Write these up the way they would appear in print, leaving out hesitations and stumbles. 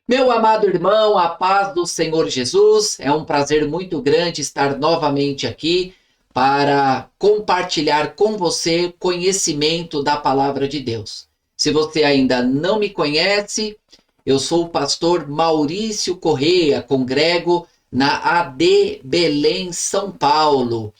Meu amado irmão, a paz do Senhor Jesus, é um prazer muito grande estar novamente aqui para compartilhar com você conhecimento da palavra de Deus. Se você ainda não me conhece, eu sou o pastor Maurício Correia, congrego na AD Belém, São Paulo.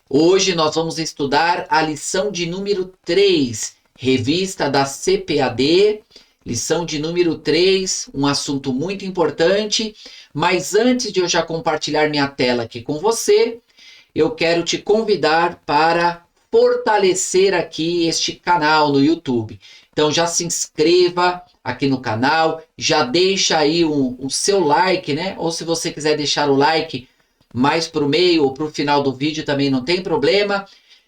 Hoje nós vamos estudar a lição de número 3, revista da CPAD. Lição de número 3, um assunto muito importante, mas antes de eu já compartilhar minha tela aqui com você, eu quero te convidar para fortalecer aqui este canal no YouTube. Então já se inscreva aqui no canal, já deixa aí o seu like, né? Ou se você quiser deixar o like mais para o meio ou para o final do vídeo também não tem problema,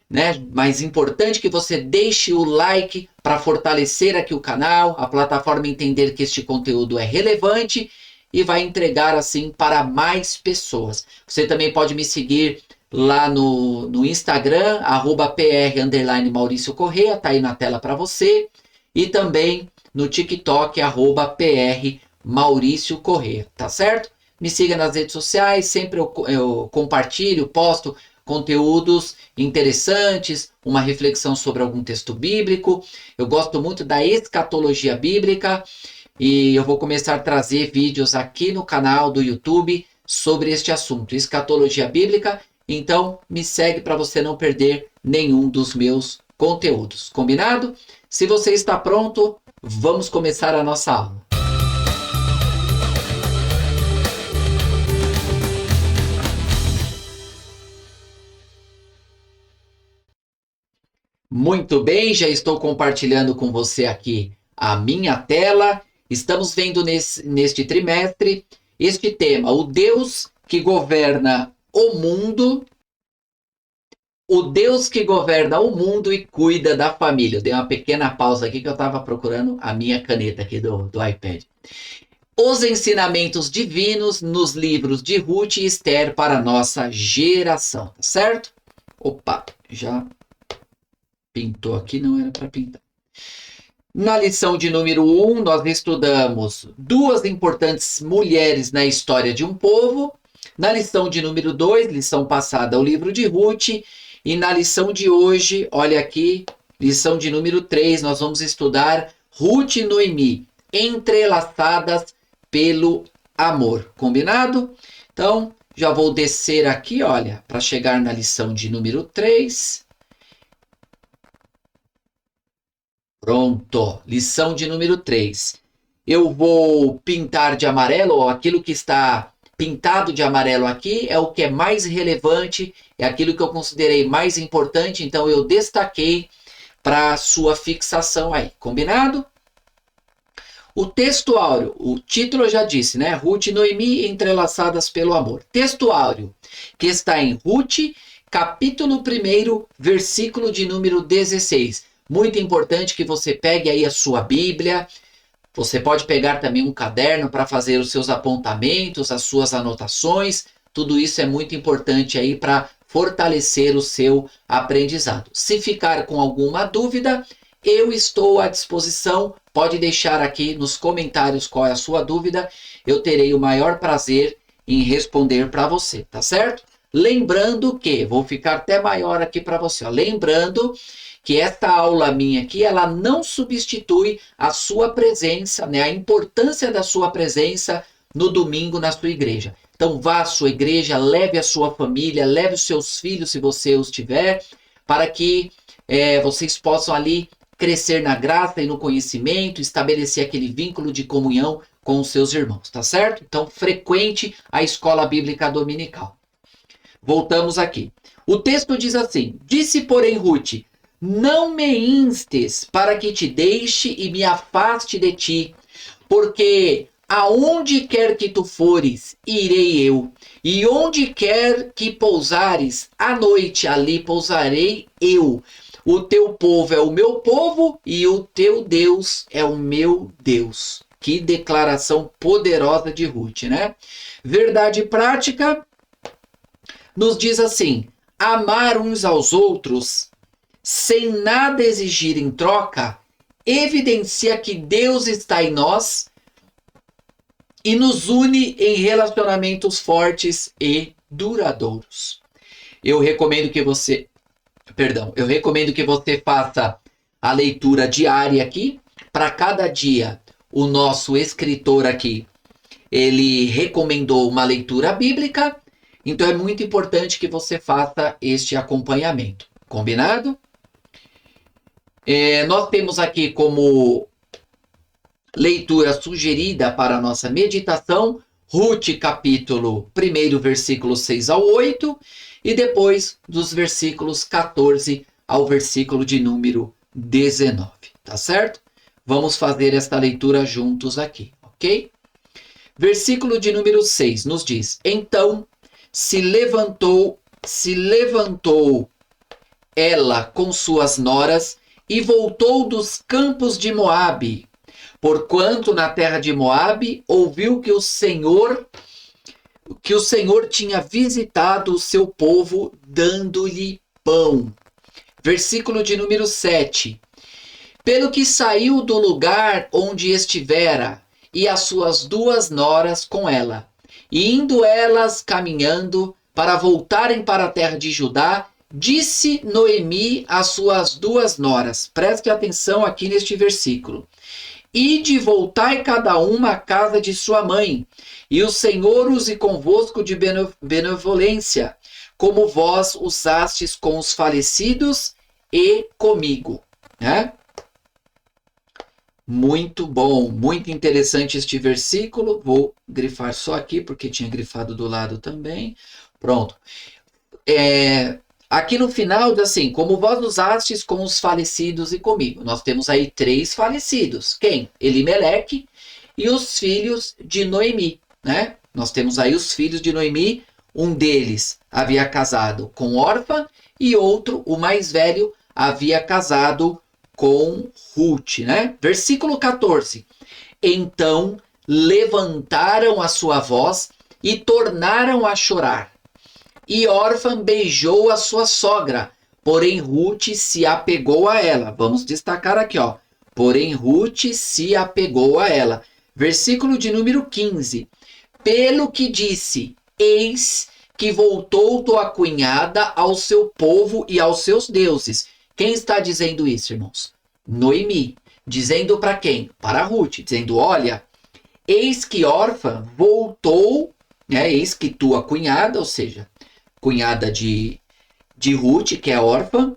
né? Mas importante que você deixe o like para fortalecer aqui o canal, a plataforma entender que este conteúdo é relevante e vai entregar assim para mais pessoas. Você também pode me seguir lá no Instagram, @pr_Maurício Correia, tá aí na tela para você, e também no TikTok, @PR Maurício Correia, tá certo? Me siga nas redes sociais, sempre eu compartilho, posto conteúdos interessantes, uma reflexão sobre algum texto bíblico. Eu gosto muito da escatologia bíblica e eu vou começar a trazer vídeos aqui no canal do YouTube sobre este assunto, escatologia bíblica. Então, me segue para você não perder nenhum dos meus conteúdos. Combinado? Se você está pronto, vamos começar a nossa aula. Muito bem, já estou compartilhando com você aqui a minha tela. Estamos vendo neste trimestre este tema, o Deus que governa o mundo e cuida da família. Eu dei uma pequena pausa aqui que eu estava procurando a minha caneta aqui do iPad. Os ensinamentos divinos nos livros de Ruth e Esther para a nossa geração, tá certo? Opa, já pintou aqui, não era para pintar. Na lição de número 1, nós estudamos duas importantes mulheres na história de um povo. Na lição de número 2, lição passada, o livro de Ruth. E na lição de hoje, olha aqui, lição de número 3, nós vamos estudar Ruth e Noemi, entrelaçadas pelo amor. Combinado? Então, já vou descer aqui, olha, para chegar na lição de número 3. Pronto, lição de número 3. Eu vou pintar de amarelo, ó, aquilo que está pintado de amarelo aqui é o que é mais relevante, é aquilo que eu considerei mais importante, então eu destaquei para sua fixação aí, combinado? O texto áureo, o título eu já disse, né? Ruth e Noemi entrelaçadas pelo amor. Texto áureo, que está em Ruth, capítulo 1, versículo de número 16. Muito importante que você pegue aí a sua Bíblia. Você pode pegar também um caderno para fazer os seus apontamentos, as suas anotações. Tudo isso é muito importante aí para fortalecer o seu aprendizado. Se ficar com alguma dúvida, eu estou à disposição. Pode deixar aqui nos comentários qual é a sua dúvida. Eu terei o maior prazer em responder para você, tá certo? Lembrando que, vou ficar até maior aqui para você, ó. Lembrando que esta aula minha aqui, ela não substitui a sua presença, né? A importância da sua presença no domingo na sua igreja. Então vá à sua igreja, leve a sua família, leve os seus filhos, se você os tiver, para que vocês possam ali crescer na graça e no conhecimento, estabelecer aquele vínculo de comunhão com os seus irmãos, tá certo? Então frequente a escola bíblica dominical. Voltamos aqui. O texto diz assim: disse, porém, Ruth: não me instes para que te deixe e me afaste de ti, porque aonde quer que tu fores, irei eu, e onde quer que pousares, à noite ali pousarei eu. O teu povo é o meu povo e o teu Deus é o meu Deus. Que declaração poderosa de Ruth, né? Verdade prática nos diz assim: amar uns aos outros sem nada exigir em troca, evidencia que Deus está em nós e nos une em relacionamentos fortes e duradouros. Eu recomendo que você faça a leitura diária aqui. Para cada dia, o nosso escritor aqui, ele recomendou uma leitura bíblica. Então é muito importante que você faça este acompanhamento. Combinado? Nós temos aqui como leitura sugerida para a nossa meditação, Ruth capítulo 1, versículos 6 ao 8, e depois dos versículos 14 ao versículo de número 19, tá certo? Vamos fazer esta leitura juntos aqui, ok? Versículo de número 6 nos diz: Então se levantou ela com suas noras e voltou dos campos de Moabe, porquanto na terra de Moabe ouviu que o Senhor tinha visitado o seu povo, dando-lhe pão. Versículo de número 7. Pelo que saiu do lugar onde estivera, e as suas 2 noras com ela, e indo elas caminhando para voltarem para a terra de Judá, disse Noemi às suas 2 noras, preste atenção aqui neste versículo: Ide, voltai cada uma à casa de sua mãe, e o Senhor use convosco de benevolência, como vós usastes com os falecidos e comigo. Né? Muito bom, muito interessante este versículo. Vou grifar só aqui, porque tinha grifado do lado também. Pronto. Aqui no final diz assim: como vós usastes com os falecidos e comigo. Nós temos aí 3 falecidos. Quem? Elimeleque e os filhos de Noemi. Né? Nós temos aí os filhos de Noemi. Um deles havia casado com Orfa e outro, o mais velho, havia casado com Ruth, né? Versículo 14. Então levantaram a sua voz e tornaram a chorar. E Orfa beijou a sua sogra, porém Ruth se apegou a ela. Vamos destacar aqui, ó. Porém Ruth se apegou a ela. Versículo de número 15. Pelo que disse: Eis que voltou tua cunhada ao seu povo e aos seus deuses. Quem está dizendo isso, irmãos? Noemi. Dizendo para quem? Para Ruth. Dizendo: olha, eis que Orfa voltou, né? Eis que tua cunhada, ou seja, cunhada de Ruth, que é Orfa,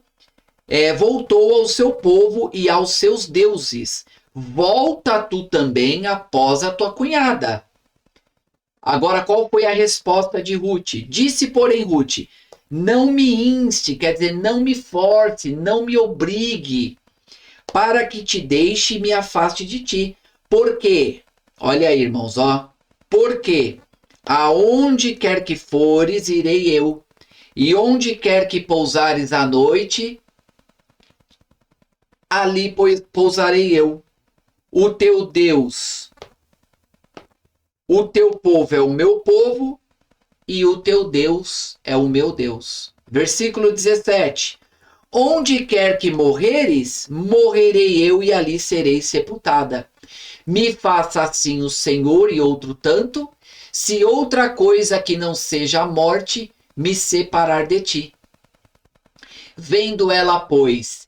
voltou ao seu povo e aos seus deuses. Volta tu também após a tua cunhada. Agora, qual foi a resposta de Ruth? Disse, porém, Ruth: não me inste, quer dizer, não me force, não me obrigue, para que te deixe e me afaste de ti. Por quê? Olha aí, irmãos, ó. Porque aonde quer que fores, irei eu, e onde quer que pousares à noite, ali pousarei eu. O teu Deus, o teu povo é o meu povo, e o teu Deus é o meu Deus. Versículo 17. Onde quer que morreres, morrerei eu e ali serei sepultada. Me faça assim o Senhor e outro tanto, se outra coisa que não seja a morte me separar de ti. Vendo ela, pois,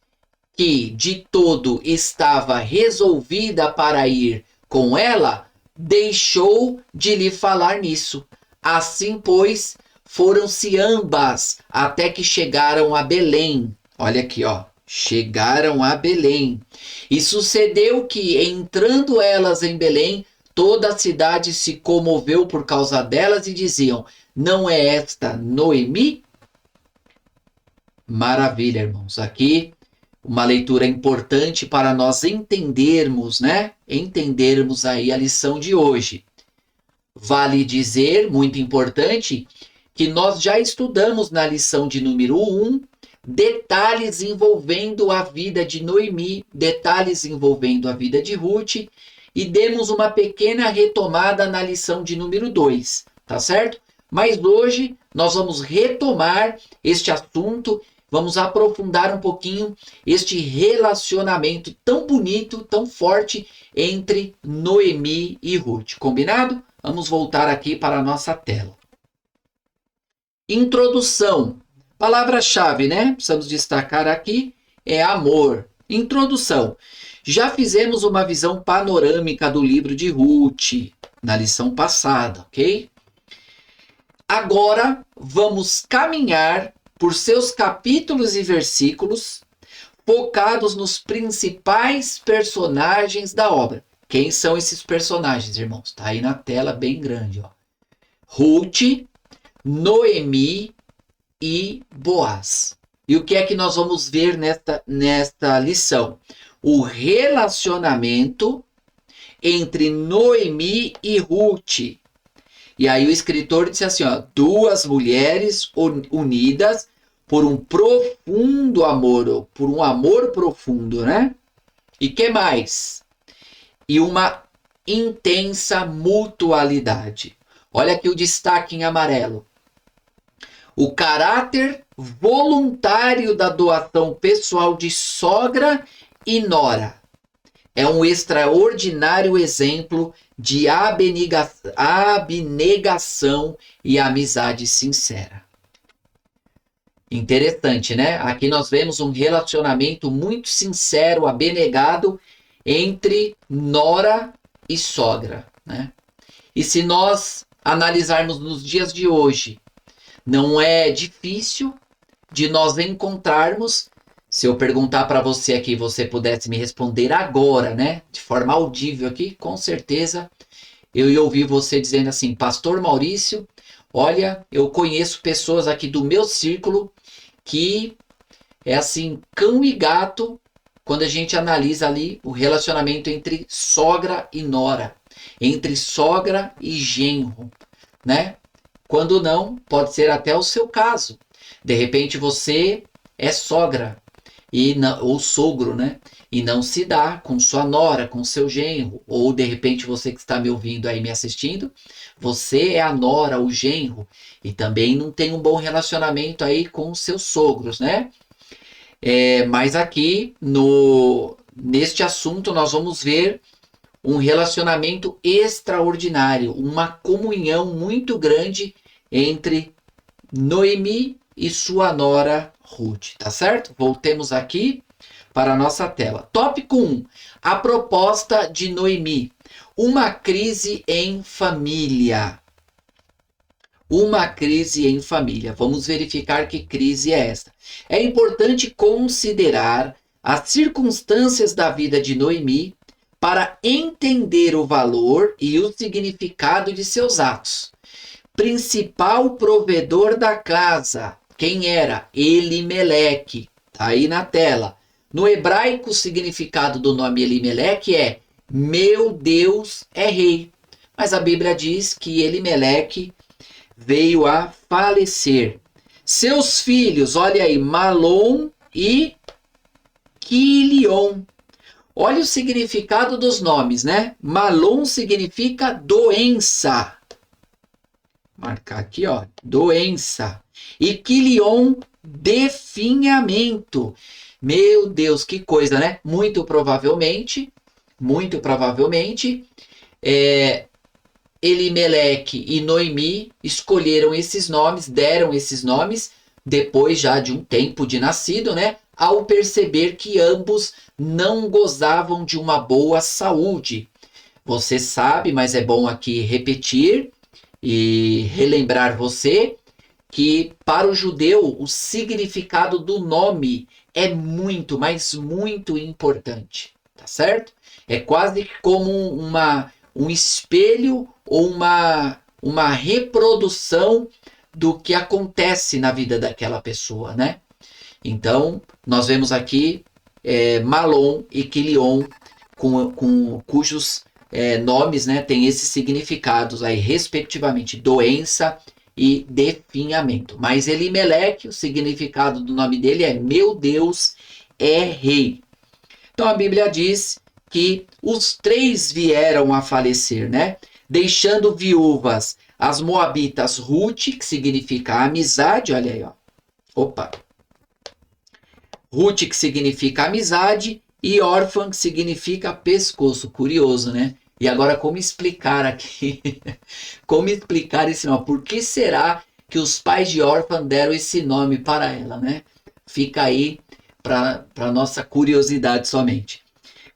que de todo estava resolvida para ir com ela, deixou de lhe falar nisso. Assim, pois, foram-se ambas até que chegaram a Belém. Olha aqui, ó. Chegaram a Belém. E sucedeu que, entrando elas em Belém, toda a cidade se comoveu por causa delas e diziam: não é esta Noemi? Maravilha, irmãos. Aqui uma leitura importante para nós entendermos, né? Entendermos aí a lição de hoje. Vale dizer, muito importante, que nós já estudamos na lição de número 1 detalhes envolvendo a vida de Noemi, detalhes envolvendo a vida de Ruth, e demos uma pequena retomada na lição de número 2, tá certo? Mas hoje nós vamos retomar este assunto, vamos aprofundar um pouquinho este relacionamento tão bonito, tão forte entre Noemi e Ruth. Combinado? Vamos voltar aqui para a nossa tela. Introdução. Palavra-chave, né? Precisamos destacar aqui é amor. Introdução. Já fizemos uma visão panorâmica do livro de Ruth na lição passada, ok? Agora vamos caminhar por seus capítulos e versículos focados nos principais personagens da obra. Quem são esses personagens, irmãos? Tá aí na tela bem grande, ó. Ruth, Noemi e Boaz. E o que é que nós vamos ver nesta lição? O relacionamento entre Noemi e Ruth. E aí o escritor disse assim, ó, duas mulheres unidas por um profundo amor, por um amor profundo, né? E que mais? E uma intensa mutualidade. Olha aqui o destaque em amarelo. O caráter voluntário da doação pessoal de sogra e nora é um extraordinário exemplo de abnegação e amizade sincera. Interessante, né? Aqui nós vemos um relacionamento muito sincero, abnegado entre nora e sogra, né? E se nós analisarmos nos dias de hoje, não é difícil de nós encontrarmos, se eu perguntar para você aqui, você pudesse me responder agora, né? De forma audível aqui, com certeza eu ia ouvir você dizendo assim, Pastor Maurício, olha, eu conheço pessoas aqui do meu círculo que é assim, cão e gato, quando a gente analisa ali o relacionamento entre sogra e nora, entre sogra e genro, né? Quando não, pode ser até o seu caso. De repente você é sogra ou sogro, né? E não se dá com sua nora, com seu genro. Ou de repente você que está me ouvindo aí, me assistindo, você é a nora, o genro, e também não tem um bom relacionamento aí com os seus sogros, né? Mas aqui, neste assunto, nós vamos ver um relacionamento extraordinário, uma comunhão muito grande entre Noemi e sua nora Ruth, tá certo? Voltemos aqui para a nossa tela. Tópico 1. A proposta de Noemi. Uma crise em família. Uma crise em família. Vamos verificar que crise é esta. É importante considerar as circunstâncias da vida de Noemi para entender o valor e o significado de seus atos. Principal provedor da casa, quem era? Elimeleque, tá aí na tela. No hebraico, o significado do nome Elimeleque é meu Deus é rei. Mas a Bíblia diz que Elimeleque veio a falecer. Seus filhos, olha aí, Malom e Quilion. Olha o significado dos nomes, né? Malom significa doença. Marcar aqui, ó, doença. E Quilion, definhamento. Meu Deus, que coisa, né? Muito provavelmente, Elimeleque e Noemi escolheram esses nomes, deram esses nomes, depois já de um tempo de nascido, né? Ao perceber que ambos não gozavam de uma boa saúde. Você sabe, mas é bom aqui repetir e relembrar você que para o judeu o significado do nome é muito, mas muito importante, tá certo? É quase como um espelho ou uma reprodução do que acontece na vida daquela pessoa, né? Então, nós vemos aqui Malom e Quilion, cujos nomes, né, têm esses significados aí, respectivamente, doença e definhamento. Mas Elimeleque, o significado do nome dele é meu Deus é rei. Então a Bíblia diz que os três vieram a falecer, né? Deixando viúvas as moabitas Ruth, que significa amizade, olha aí, ó. Opa. Ruth, que significa amizade, e órfã, que significa pescoço. Curioso, né? E agora, como explicar aqui? Como explicar esse nome? Por que será que os pais de Orfa deram esse nome para ela, né? Fica aí para nossa curiosidade somente.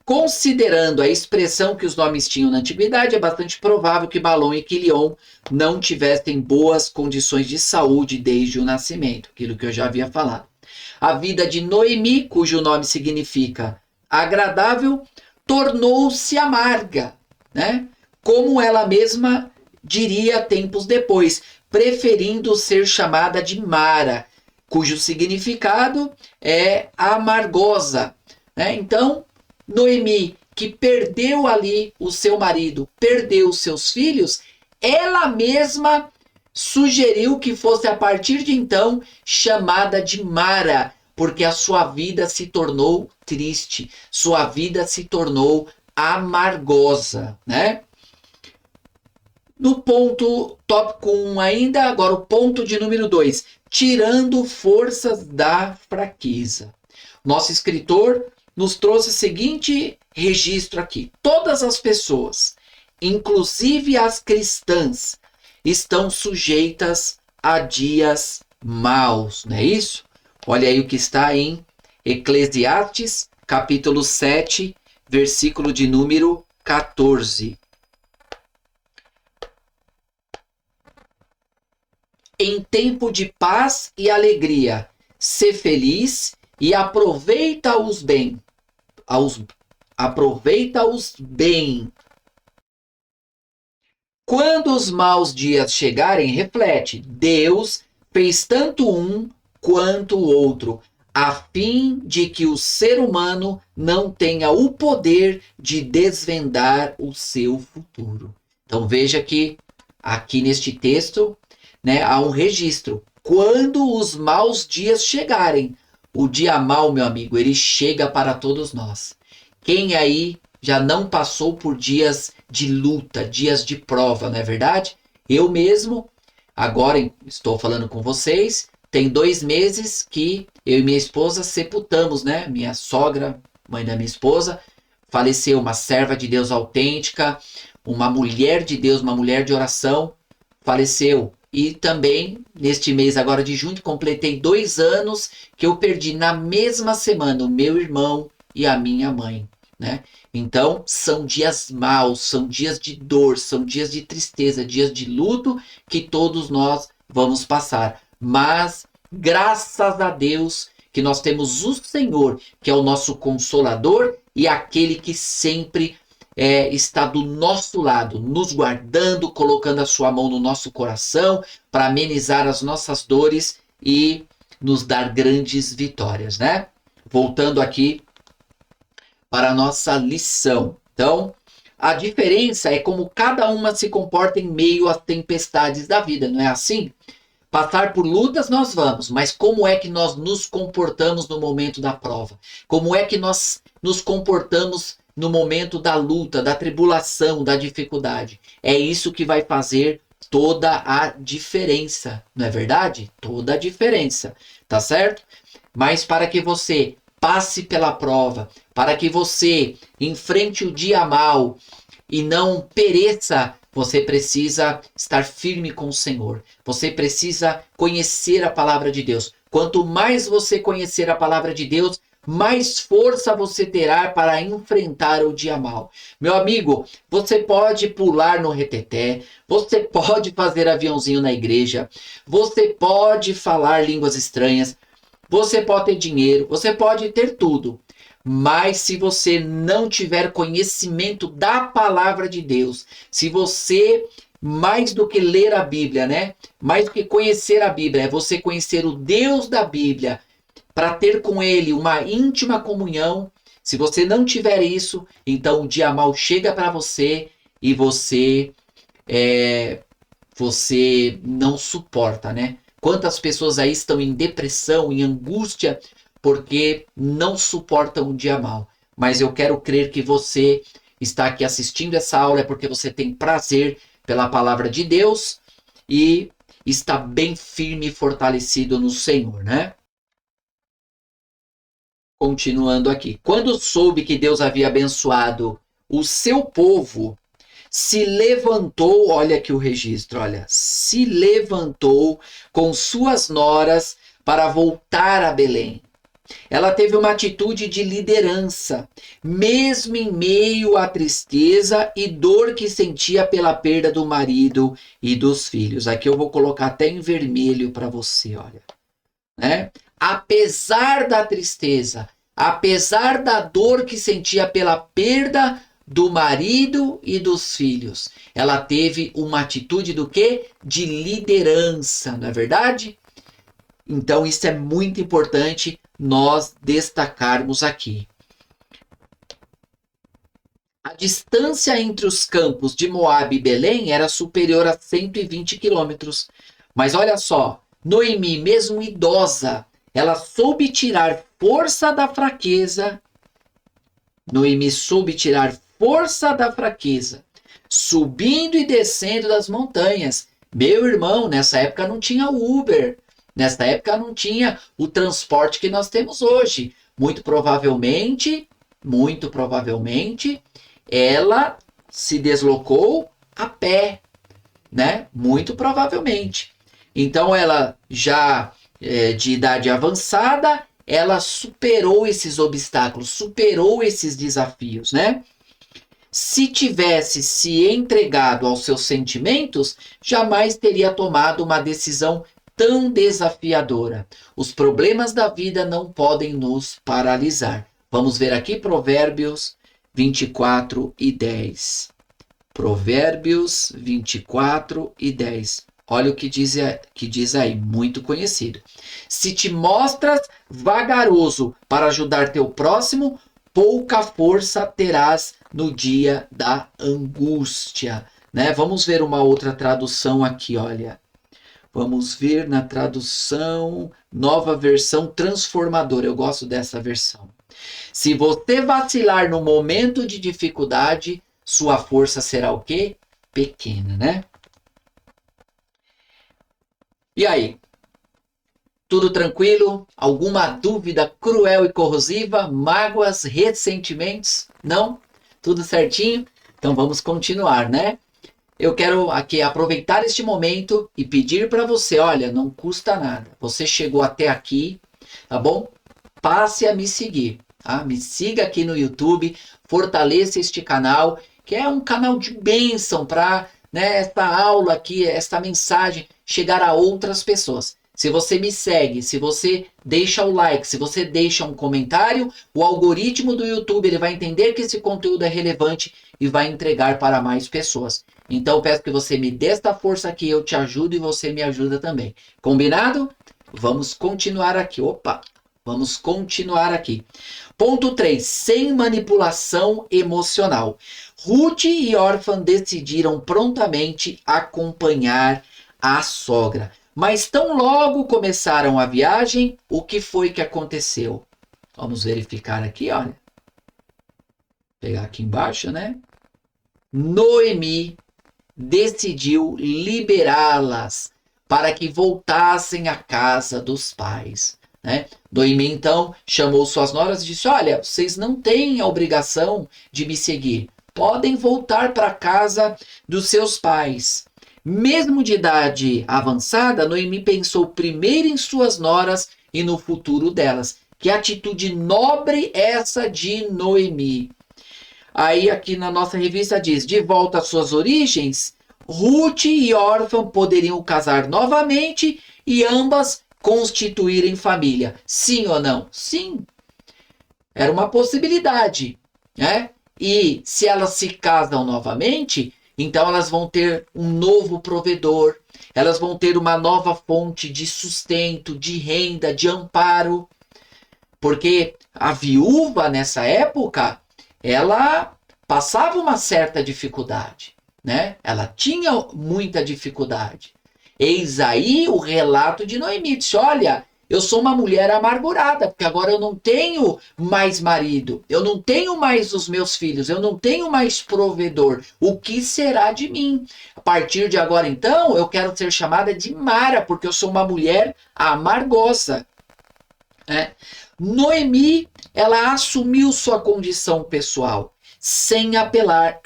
Considerando a expressão que os nomes tinham na antiguidade, é bastante provável que Malom e Quilion não tivessem boas condições de saúde desde o nascimento, aquilo que eu já havia falado. A vida de Noemi, cujo nome significa agradável, tornou-se amarga, né? Como ela mesma diria tempos depois, preferindo ser chamada de Mara, cujo significado é amargosa, né? Então, Noemi, que perdeu ali o seu marido, perdeu os seus filhos, ela mesma sugeriu que fosse a partir de então chamada de Mara, porque a sua vida se tornou triste, sua vida se tornou amargosa, né? No ponto tópico 1 ainda, agora o ponto de número 2, tirando forças da fraqueza. Nosso escritor nos trouxe o seguinte registro aqui. Todas as pessoas, inclusive as cristãs, estão sujeitas a dias maus, não é isso? Olha aí o que está em Eclesiastes, capítulo 7, versículo de número 14. Em tempo de paz e alegria, sê feliz e aproveita-os bem. Aproveita-os bem. Quando os maus dias chegarem, reflete: Deus fez tanto um quanto o outro, a fim de que o ser humano não tenha o poder de desvendar o seu futuro. Então veja que aqui neste texto, né, há um registro. Quando os maus dias chegarem, o dia mau, meu amigo, ele chega para todos nós. Quem aí já não passou por dias de luta, dias de prova, não é verdade? Eu mesmo, agora estou falando com vocês, tem 2 meses que eu e minha esposa sepultamos, né? Minha sogra, mãe da minha esposa, faleceu, uma serva de Deus autêntica, uma mulher de Deus, uma mulher de oração, faleceu. E também, neste mês agora de junho, completei 2 anos que eu perdi na mesma semana o meu irmão e a minha mãe, né? Então, são dias maus, são dias de dor, são dias de tristeza, dias de luto que todos nós vamos passar. Mas, graças a Deus, que nós temos o Senhor, que é o nosso consolador e aquele que sempre está do nosso lado, nos guardando, colocando a sua mão no nosso coração para amenizar as nossas dores e nos dar grandes vitórias, né? Voltando aqui para a nossa lição. Então, a diferença é como cada uma se comporta em meio às tempestades da vida, não é assim? Passar por lutas nós vamos, mas como é que nós nos comportamos no momento da prova? Como é que nós nos comportamos no momento da luta, da tribulação, da dificuldade? É isso que vai fazer toda a diferença, não é verdade? Toda a diferença, tá certo? Mas para que você passe pela prova, para que você enfrente o dia mal e não pereça, você precisa estar firme com o Senhor. Você precisa conhecer a palavra de Deus. Quanto mais você conhecer a palavra de Deus, mais força você terá para enfrentar o dia mal. Meu amigo, você pode pular no reteté, você pode fazer aviãozinho na igreja, você pode falar línguas estranhas, você pode ter dinheiro, você pode ter tudo. Mas se você não tiver conhecimento da palavra de Deus, se você, mais do que ler a Bíblia, né? Mais do que conhecer a Bíblia, é você conhecer o Deus da Bíblia, para ter com ele uma íntima comunhão. Se você não tiver isso, então o dia mal chega para você e você não suporta, né? Quantas pessoas aí estão em depressão, em angústia, porque não suportam um dia mal. Mas eu quero crer que você está aqui assistindo essa aula é porque você tem prazer pela palavra de Deus e está bem firme e fortalecido no Senhor, né? Continuando aqui. Quando soube que Deus havia abençoado o seu povo, se levantou, olha aqui o registro, olha, se levantou com suas noras para voltar a Belém. Ela teve uma atitude de liderança, mesmo em meio à tristeza e dor que sentia pela perda do marido e dos filhos. Aqui eu vou colocar até em vermelho para você, olha, né? Apesar da tristeza, apesar da dor que sentia pela perda do marido e dos filhos, ela teve uma atitude do quê? De liderança, não é verdade? Então isso é muito importante nós destacarmos aqui. A distância entre os campos de Moabe e Belém era superior a 120 quilômetros. Mas olha só, Noemi, mesmo idosa, ela soube tirar força da fraqueza. Noemi soube tirar força da fraqueza, subindo e descendo das montanhas. Meu irmão, nessa época não tinha Uber. Nessa época não tinha o transporte que nós temos hoje. Muito provavelmente, ela se deslocou a pé, né? Muito provavelmente. Então ela já de idade avançada, ela superou esses obstáculos, superou esses desafios, né? Se tivesse se entregado aos seus sentimentos, jamais teria tomado uma decisão tão desafiadora. Os problemas da vida não podem nos paralisar. Vamos ver aqui Provérbios 24 e 10. Provérbios 24 e 10. Olha o que diz aí, muito conhecido. Se te mostras vagaroso para ajudar teu próximo, pouca força terás no dia da angústia. Né? Vamos ver uma outra tradução aqui, olha. Vamos ver na tradução, nova versão transformadora. Eu gosto dessa versão. Se você vacilar no momento de dificuldade, sua força será o quê? Pequena, né? E aí? Tudo tranquilo? Alguma dúvida cruel e corrosiva? Mágoas, ressentimentos? Não? Tudo certinho? Então vamos continuar, né? Eu quero aqui aproveitar este momento e pedir para você, olha, não custa nada. Você chegou até aqui, tá bom? Passe a me seguir, tá? Me siga aqui no YouTube, fortaleça este canal, que é um canal de bênção para, né, esta aula aqui, esta mensagem chegar a outras pessoas. Se você me segue, se você deixa o like, se você deixa um comentário, o algoritmo do YouTube ele vai entender que esse conteúdo é relevante e vai entregar para mais pessoas. Então eu peço que você me dê esta força aqui, eu te ajudo e você me ajuda também. Combinado? Vamos continuar aqui. Vamos continuar aqui. Ponto 3. Sem manipulação emocional. Ruth e Orfã decidiram prontamente acompanhar a sogra. Mas tão logo começaram a viagem, o que foi que aconteceu? Vamos verificar aqui, olha. Pegar aqui embaixo, né? Noemi decidiu liberá-las para que voltassem à casa dos pais, né? Noemi, então, chamou suas noras e disse, olha, vocês não têm a obrigação de me seguir. Podem voltar para a casa dos seus pais. Mesmo de idade avançada, Noemi pensou primeiro em suas noras e no futuro delas. Que atitude nobre essa de Noemi. Aí aqui na nossa revista diz, de volta às suas origens, Ruth e Orfã poderiam casar novamente e ambas constituírem família. Sim ou não? Sim. Era uma possibilidade, né? E se elas se casam novamente, então elas vão ter um novo provedor, elas vão ter uma nova fonte de sustento, de renda, de amparo. Porque a viúva nessa época, ela passava uma certa dificuldade, né? Ela tinha muita dificuldade. Eis aí o relato de Noemi. Disse, olha, eu sou uma mulher amargurada, porque agora eu não tenho mais marido, eu não tenho mais os meus filhos, eu não tenho mais provedor. O que será de mim? A partir de agora, então, eu quero ser chamada de Mara, porque eu sou uma mulher amargosa. Né? Noemi, ela assumiu sua condição pessoal, sem apelar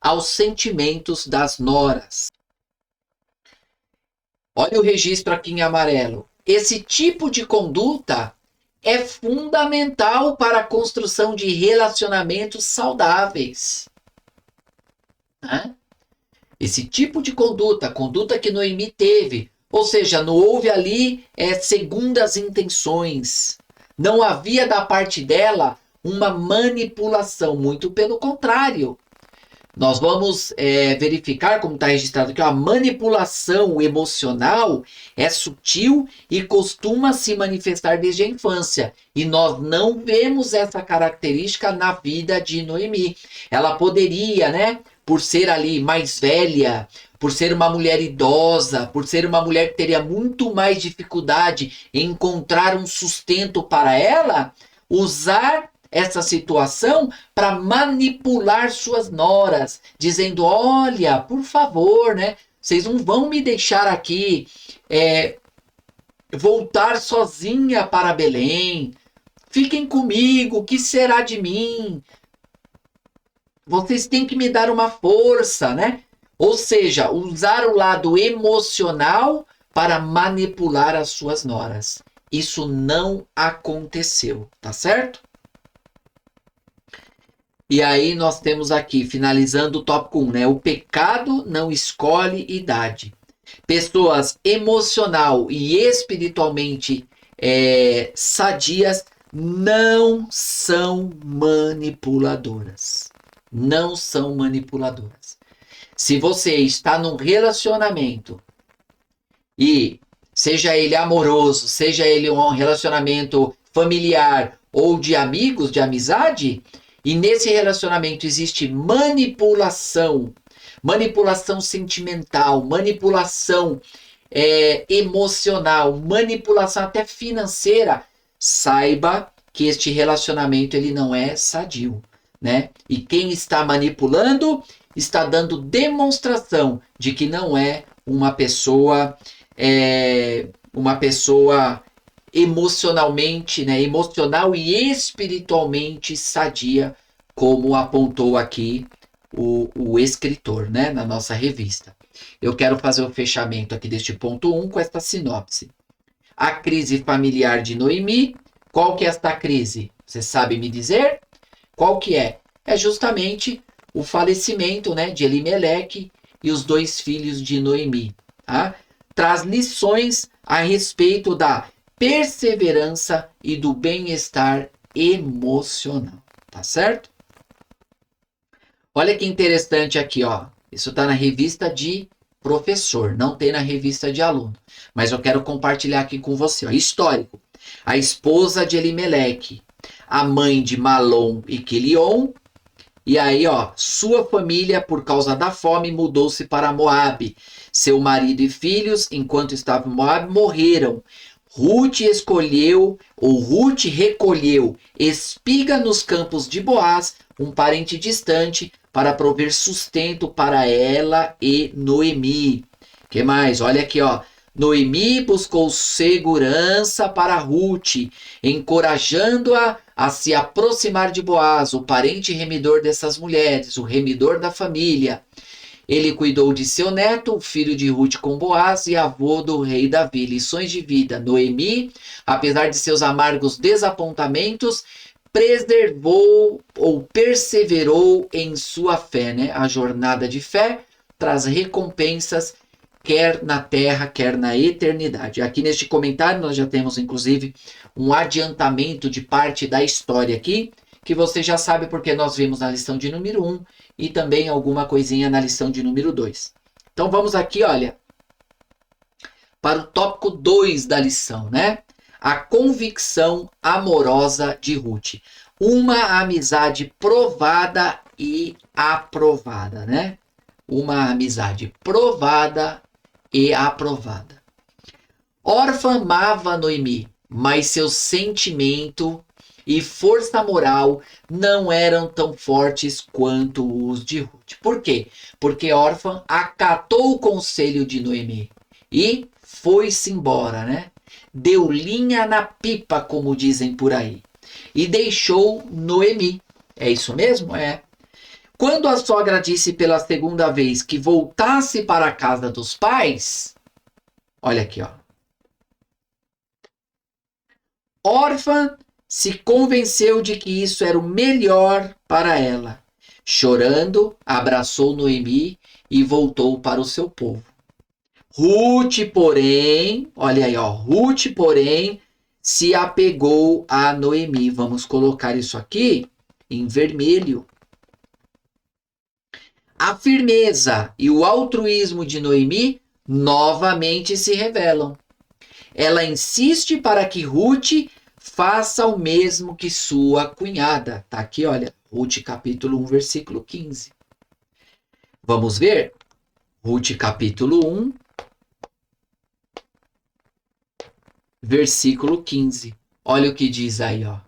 aos sentimentos das noras. Olha o registro aqui em amarelo. Esse tipo de conduta é fundamental para a construção de relacionamentos saudáveis. Né? Esse tipo de conduta, conduta que Noemi teve, ou seja, não houve ali segundas intenções. Não havia da parte dela uma manipulação, muito pelo contrário. Nós vamos verificar, como está registrado aqui, a manipulação emocional é sutil e costuma se manifestar desde a infância. E nós não vemos essa característica na vida de Noemi. Ela poderia, né, por ser ali mais velha, por ser uma mulher idosa, por ser uma mulher que teria muito mais dificuldade em encontrar um sustento para ela, usar essa situação para manipular suas noras, dizendo, olha, por favor, né, vocês não vão me deixar aqui voltar sozinha para Belém, fiquem comigo, o que será de mim? Vocês têm que me dar uma força, né? Ou seja, usar o lado emocional para manipular as suas noras. Isso não aconteceu, tá certo? E aí nós temos aqui, finalizando o tópico 1, né? O pecado não escolhe idade. Pessoas emocional e espiritualmente sadias não são manipuladoras. Não são manipuladoras. Se você está num relacionamento e seja ele amoroso, seja ele um relacionamento familiar ou de amigos, de amizade, e nesse relacionamento existe manipulação, manipulação sentimental, manipulação emocional, manipulação até financeira, saiba que este relacionamento ele não é sadio, né? E quem está manipulando está dando demonstração de que não é uma pessoa emocionalmente, né, emocional e espiritualmente sadia, como apontou aqui o escritor, né, na nossa revista. Eu quero fazer o fechamento aqui deste ponto 1 com esta sinopse. A crise familiar de Noemi. Qual que é esta crise? Você sabe me dizer? Qual que é? É justamente o falecimento, né, de Elimeleque e os 2 filhos de Noemi. Tá? Traz lições a respeito da perseverança e do bem-estar emocional, tá certo? Olha que interessante aqui, ó. Isso está na revista de professor, não tem na revista de aluno. Mas eu quero compartilhar aqui com você, ó. Histórico. A esposa de Elimeleque, a mãe de Malom e Quilion. E aí, ó, sua família, por causa da fome, mudou-se para Moabe. Seu marido e filhos, enquanto estava em Moabe, morreram. Ruth recolheu espiga nos campos de Boaz, um parente distante, para prover sustento para ela e Noemi. Que mais? Olha aqui, ó. Noemi buscou segurança para Ruth, encorajando-a a se aproximar de Boaz, o parente remidor dessas mulheres, o remidor da família. Ele cuidou de seu neto, o filho de Ruth com Boaz e avô do rei Davi. Lições de vida. Noemi, apesar de seus amargos desapontamentos, preservou ou perseverou em sua fé, né? A jornada de fé traz recompensas, quer na terra, quer na eternidade. Aqui neste comentário nós já temos, inclusive, um adiantamento de parte da história aqui, que você já sabe porque nós vimos na lição de número 1 e também alguma coisinha na lição de número 2. Então vamos aqui, olha, para o tópico 2 da lição, né? A convicção amorosa de Ruth. Uma amizade provada e aprovada, né? Uma amizade provada e aprovada. Orfa amava Noemi, mas seu sentimento e força moral não eram tão fortes quanto os de Ruth. Por quê? Porque Orfa acatou o conselho de Noemi e foi-se embora, né? Deu linha na pipa, como dizem por aí, e deixou Noemi. É isso mesmo? É. Quando a sogra disse pela segunda vez que voltasse para a casa dos pais, olha aqui, ó. Órfã se convenceu de que isso era o melhor para ela. Chorando, abraçou Noemi e voltou para o seu povo. Ruth, porém, olha aí, ó, Ruth, porém, se apegou a Noemi. Vamos colocar isso aqui em vermelho. A firmeza e o altruísmo de Noemi novamente se revelam. Ela insiste para que Ruth faça o mesmo que sua cunhada. Tá aqui, olha, Ruth capítulo 1, versículo 15. Vamos ver? Ruth capítulo 1, versículo 15. Olha o que diz aí, ó.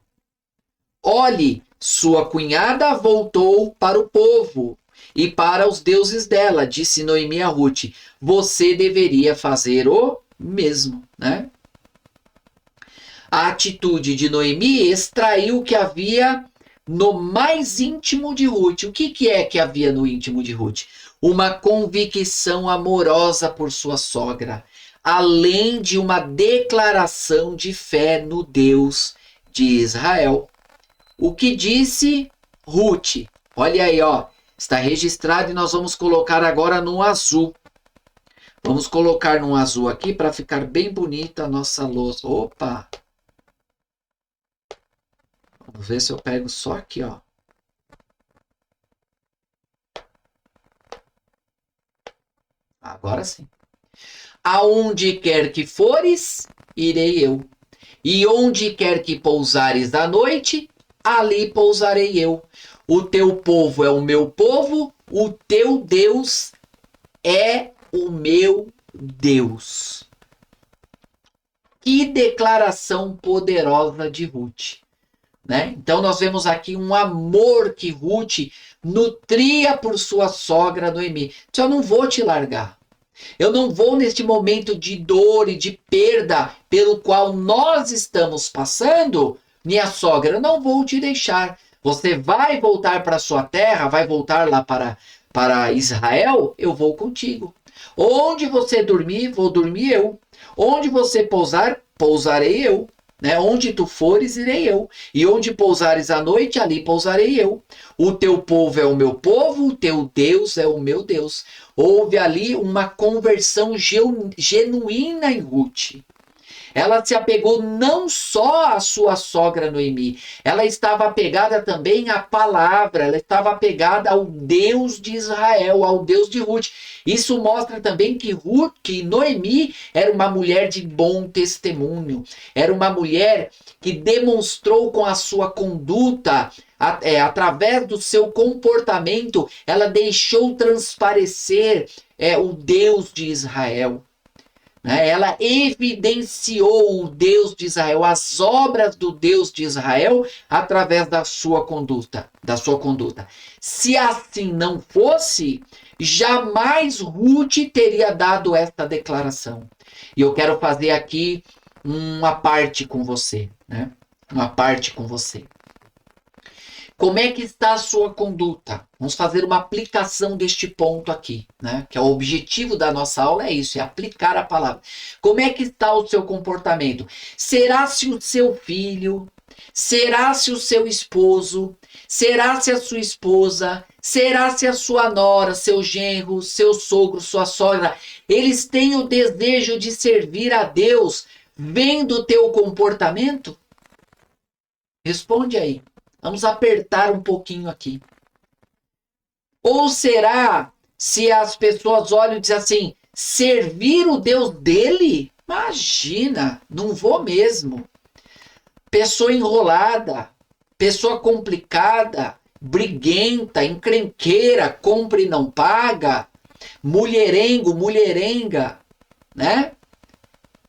Olhe, sua cunhada voltou para o povo e para os deuses dela, disse Noemi a Ruth. Você deveria fazer o mesmo, né? A atitude de Noemi extraiu o que havia no mais íntimo de Ruth. O que é que havia no íntimo de Ruth? Uma convicção amorosa por sua sogra, além de uma declaração de fé no Deus de Israel. O que disse Ruth? Olha aí, ó. Está registrado e nós vamos colocar agora no azul. Vamos colocar no azul aqui para ficar bem bonita a nossa lousa. Opa! Vamos ver se eu pego só aqui, ó. Agora sim. Aonde quer que fores, irei eu. E onde quer que pousares à noite, ali pousarei eu. O teu povo é o meu povo, o teu Deus é o meu Deus. Que declaração poderosa de Ruth, né? Então nós vemos aqui um amor que Ruth nutria por sua sogra Noemi. Eu não vou te largar. Eu não vou neste momento de dor e de perda pelo qual nós estamos passando, minha sogra, eu não vou te deixar. Você vai voltar para sua terra, vai voltar lá para Israel, eu vou contigo. Onde você dormir, vou dormir eu. Onde você pousar, pousarei eu. Né? Onde tu fores, irei eu. E onde pousares à noite, ali pousarei eu. O teu povo é o meu povo, o teu Deus é o meu Deus. Houve ali uma conversão genuína em Ruth. Ela se apegou não só à sua sogra Noemi, ela estava apegada também à palavra, ela estava apegada ao Deus de Israel, ao Deus de Ruth. Isso mostra também que Noemi era uma mulher de bom testemunho, era uma mulher que demonstrou com a sua conduta, através do seu comportamento, ela deixou transparecer o Deus de Israel. Ela evidenciou o Deus de Israel, as obras do Deus de Israel, através da sua conduta. Se assim não fosse, jamais Ruth teria dado esta declaração. E eu quero fazer aqui uma parte com você, né? Uma parte com você. Como é que está a sua conduta? Vamos fazer uma aplicação deste ponto aqui, né? Que é o objetivo da nossa aula, é isso, é aplicar a palavra. Como é que está o seu comportamento? Será se o seu filho, será se o seu esposo, será se a sua esposa, será se a sua nora, seu genro, seu sogro, sua sogra, eles têm o desejo de servir a Deus vendo o teu comportamento? Responde aí. Vamos apertar um pouquinho aqui. Ou será se as pessoas olham e dizem assim, servir o Deus dele? Imagina, não vou mesmo. Pessoa enrolada, pessoa complicada, briguenta, encrenqueira, compra e não paga, mulherengo, mulherenga, né?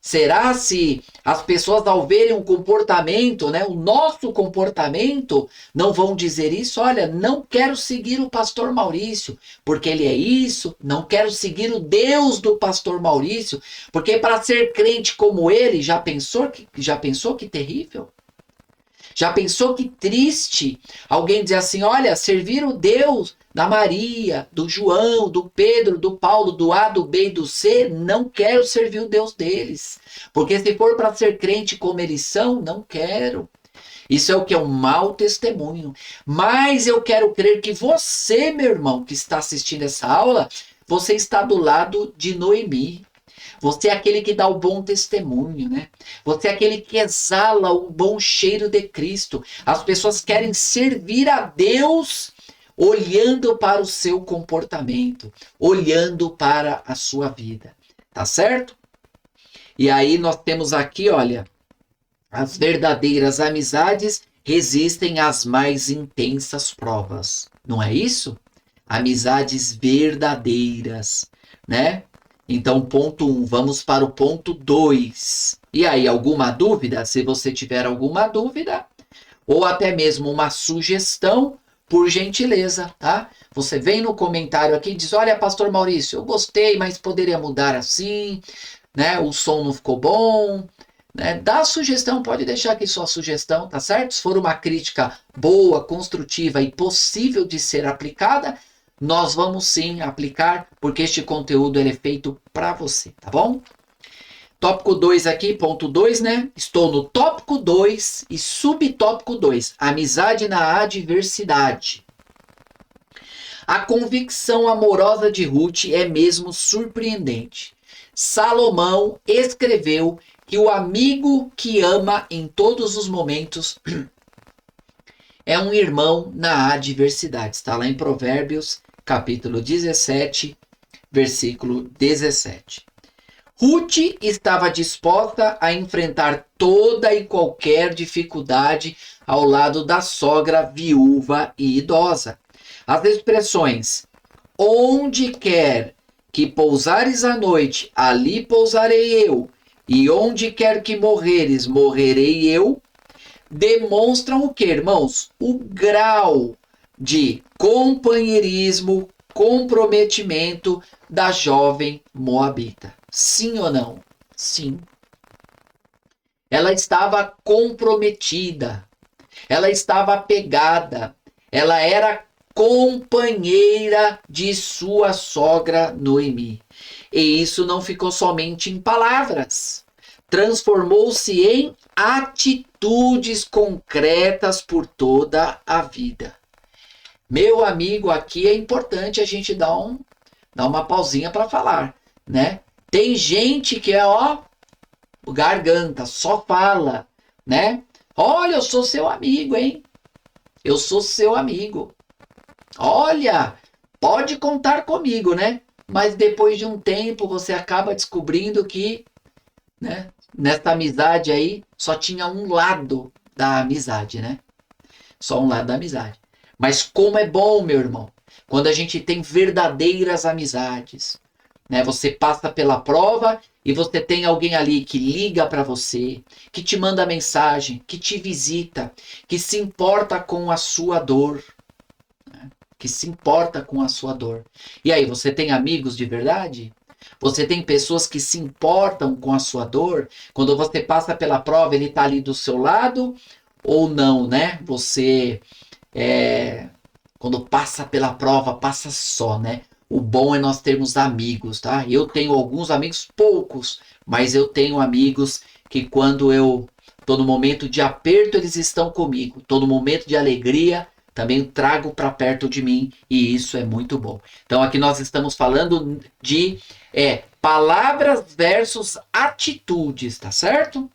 Será se as pessoas ao verem o comportamento, né, o nosso comportamento, não vão dizer isso? Olha, não quero seguir o pastor Maurício, porque ele é isso, não quero seguir o Deus do pastor Maurício, porque para ser crente como ele, já pensou que terrível? Já pensou que triste alguém dizer assim, olha, servir o Deus da Maria, do João, do Pedro, do Paulo, do A, do B e do C, não quero servir o Deus deles. Porque se for para ser crente como eles são, não quero. Isso é o que é um mau testemunho. Mas eu quero crer que você, meu irmão, que está assistindo essa aula, você está do lado de Noemi. Você é aquele que dá o bom testemunho, né? Você é aquele que exala o bom cheiro de Cristo. As pessoas querem servir a Deus olhando para o seu comportamento, olhando para a sua vida. Tá certo? E aí nós temos aqui, olha, as verdadeiras amizades resistem às mais intensas provas. Não é isso? Amizades verdadeiras, né? Então, ponto 1, vamos para o ponto 2. E aí, alguma dúvida? Se você tiver alguma dúvida, ou até mesmo uma sugestão, por gentileza, tá? Você vem no comentário aqui e diz, olha, pastor Maurício, eu gostei, mas poderia mudar assim, né? O som não ficou bom, né? Dá sugestão, pode deixar aqui sua sugestão, tá certo? Se for uma crítica boa, construtiva e possível de ser aplicada, nós vamos sim aplicar, porque este conteúdo ele é feito para você, tá bom? Tópico 2 aqui, ponto 2, né? Estou no tópico 2 e subtópico 2, amizade na adversidade. A convicção amorosa de Ruth é mesmo surpreendente. Salomão escreveu que o amigo que ama em todos os momentos é um irmão na adversidade. Está lá em Provérbios, capítulo 17, versículo 17. Ruth estava disposta a enfrentar toda e qualquer dificuldade ao lado da sogra viúva e idosa. As expressões onde quer que pousares à noite, ali pousarei eu, e onde quer que morreres, morrerei eu, demonstram o que, irmãos? O grau de companheirismo, comprometimento da jovem moabita. Sim ou não? Sim. Ela estava comprometida, ela estava apegada, ela era companheira de sua sogra Noemi. E isso não ficou somente em palavras, transformou-se em atitudes concretas por toda a vida. Meu amigo, aqui é importante a gente dar uma pausinha para falar, né? Tem gente que é, garganta, só fala, né? Olha, eu sou seu amigo, hein? Eu sou seu amigo. Olha, pode contar comigo, né? Mas depois de um tempo você acaba descobrindo que, né, nessa amizade aí só tinha um lado da amizade, né? Só um lado da amizade. Mas como é bom, meu irmão, quando a gente tem verdadeiras amizades, né? Você passa pela prova e você tem alguém ali que liga para você, que te manda mensagem, que te visita, que se importa com a sua dor, né? Que se importa com a sua dor. E aí, você tem amigos de verdade? Você tem pessoas que se importam com a sua dor? Quando você passa pela prova, ele está ali do seu lado ou não, né? Você, quando passa pela prova, passa só, né? O bom é nós termos amigos, tá? Eu tenho alguns amigos, poucos, mas eu tenho amigos que quando eu estou no momento de aperto, eles estão comigo. Estou no momento de alegria, também trago para perto de mim e isso é muito bom. Então aqui nós estamos falando de palavras versus atitudes, tá certo?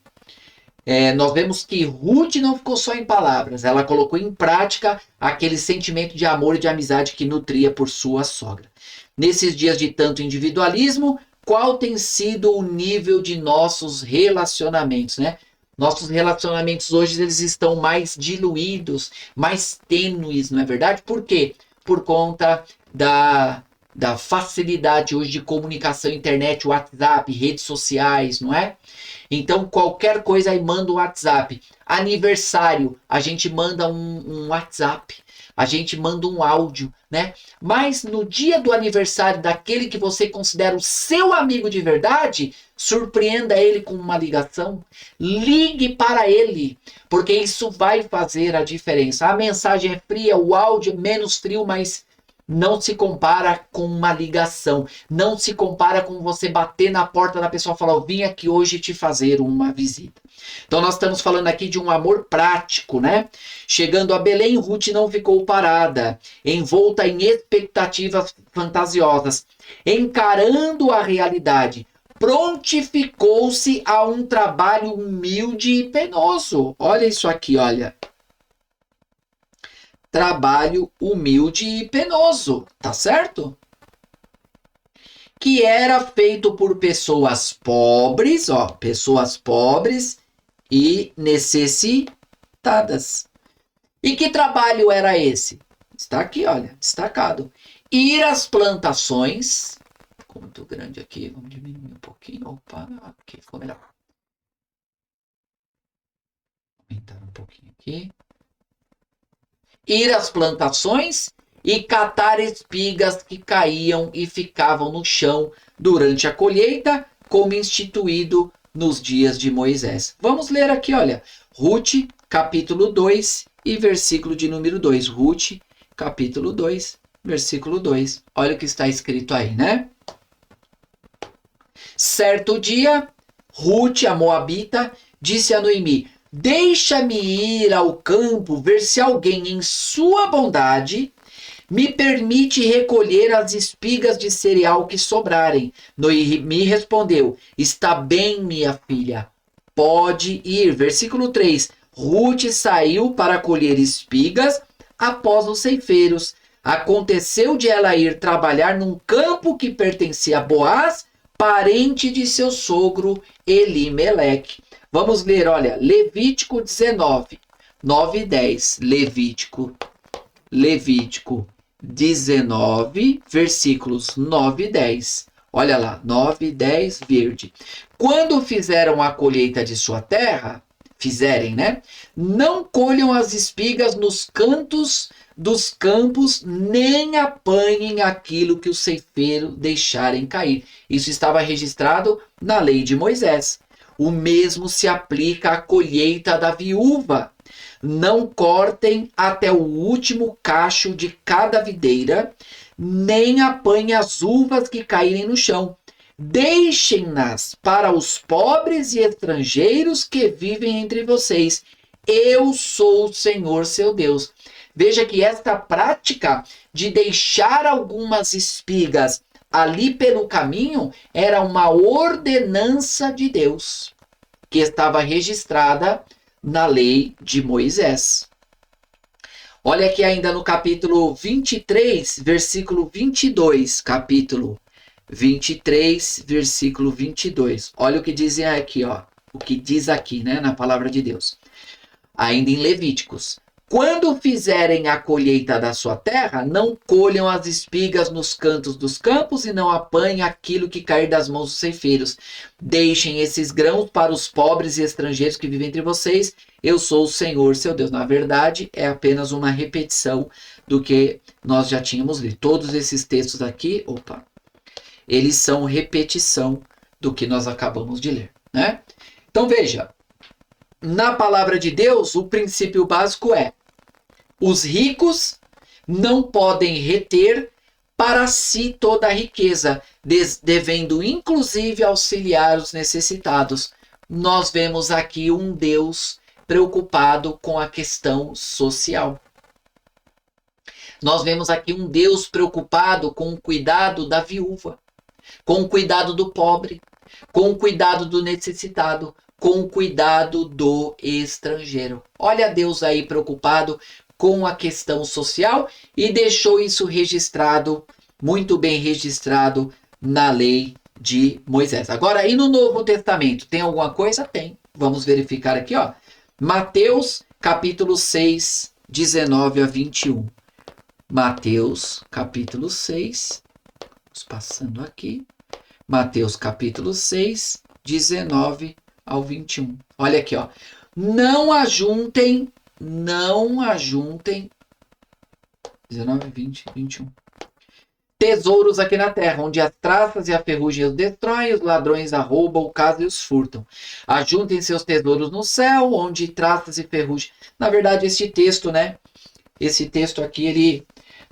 Nós vemos que Ruth não ficou só em palavras, ela colocou em prática aquele sentimento de amor e de amizade que nutria por sua sogra. Nesses dias de tanto individualismo, qual tem sido o nível de nossos relacionamentos, né? Nossos relacionamentos hoje eles estão mais diluídos, mais tênues, não é verdade? Por quê? Por conta da facilidade hoje de comunicação, internet, WhatsApp, redes sociais, não é? Então, qualquer coisa aí manda um WhatsApp. Aniversário, a gente manda um WhatsApp. A gente manda um áudio, né? Mas no dia do aniversário daquele que você considera o seu amigo de verdade, surpreenda ele com uma ligação. Ligue para ele, porque isso vai fazer a diferença. A mensagem é fria, o áudio é menos frio, mas não se compara com uma ligação, não se compara com você bater na porta da pessoa e falar, eu vim aqui hoje te fazer uma visita. Então nós estamos falando aqui de um amor prático, né? Chegando a Belém, Ruth não ficou parada, envolta em expectativas fantasiosas, encarando a realidade. Prontificou-se a um trabalho humilde e penoso. Olha isso aqui, olha. Trabalho humilde e penoso, tá certo? Que era feito por pessoas pobres, ó, pessoas pobres e necessitadas. E que trabalho era esse? Está aqui, olha, destacado. Ir às plantações. Ficou muito grande aqui, vamos diminuir um pouquinho. Opa, aqui ficou melhor. Aumentar um pouquinho aqui. Ir às plantações e catar espigas que caíam e ficavam no chão durante a colheita, como instituído nos dias de Moisés. Vamos ler aqui, olha, Ruth, capítulo 2 e versículo de número 2. Ruth, capítulo 2, versículo 2. Olha o que está escrito aí, né? Certo dia, Ruth, a moabita, disse a Noemi, deixa-me ir ao campo ver se alguém em sua bondade me permite recolher as espigas de cereal que sobrarem. Noemi respondeu, está bem, minha filha, pode ir. Versículo 3, Ruth saiu para colher espigas após os ceifeiros. Aconteceu de ela ir trabalhar num campo que pertencia a Boaz, parente de seu sogro Elimeleque. Vamos ler, olha, Levítico 19, 9 e 10. Levítico 19, versículos 9 e 10. Olha lá, 9 e 10, verde. Quando fizeram a colheita de sua terra, né? Não colham as espigas nos cantos dos campos, nem apanhem aquilo que o ceifeiro deixarem cair. Isso estava registrado na lei de Moisés. O mesmo se aplica à colheita da viúva. Não cortem até o último cacho de cada videira, nem apanhem as uvas que caírem no chão. Deixem-nas para os pobres e estrangeiros que vivem entre vocês. Eu sou o Senhor, seu Deus. Veja que esta prática de deixar algumas espigas ali pelo caminho era uma ordenança de Deus, que estava registrada na lei de Moisés. Olha aqui ainda no capítulo 23, versículo 22. Capítulo 23, versículo 22. Olha o que dizem aqui, ó. O que diz aqui, né, na palavra de Deus. Ainda em Levíticos. Quando fizerem a colheita da sua terra, não colham as espigas nos cantos dos campos e não apanhem aquilo que cair das mãos dos ceifeiros. Deixem esses grãos para os pobres e estrangeiros que vivem entre vocês. Eu sou o Senhor, seu Deus. Na verdade, é apenas uma repetição do que nós já tínhamos lido. Todos esses textos aqui, eles são repetição do que nós acabamos de ler, né? Então veja, na palavra de Deus, o princípio básico é: os ricos não podem reter para si toda a riqueza, devendo inclusive auxiliar os necessitados. Nós vemos aqui um Deus preocupado com a questão social. Nós vemos aqui um Deus preocupado com o cuidado da viúva, com o cuidado do pobre, com o cuidado do necessitado, com o cuidado do estrangeiro. Olha Deus aí preocupado com a questão social e deixou isso registrado, muito bem registrado na lei de Moisés. Agora, aí no Novo Testamento, tem alguma coisa? Tem. Vamos verificar aqui, ó. Mateus, capítulo 6, 19 a 21. Mateus, capítulo 6, vamos passando aqui. Mateus, capítulo 6, 19 ao 21. Olha aqui, ó. Não ajuntem 19, 20, 21. Tesouros aqui na terra, onde as traças e a ferrugem os destroem, os ladrões arrombam o caso e os furtam. Ajuntem seus tesouros no céu, onde traças e ferrugem. Na verdade, este texto, né? Esse texto aqui, ele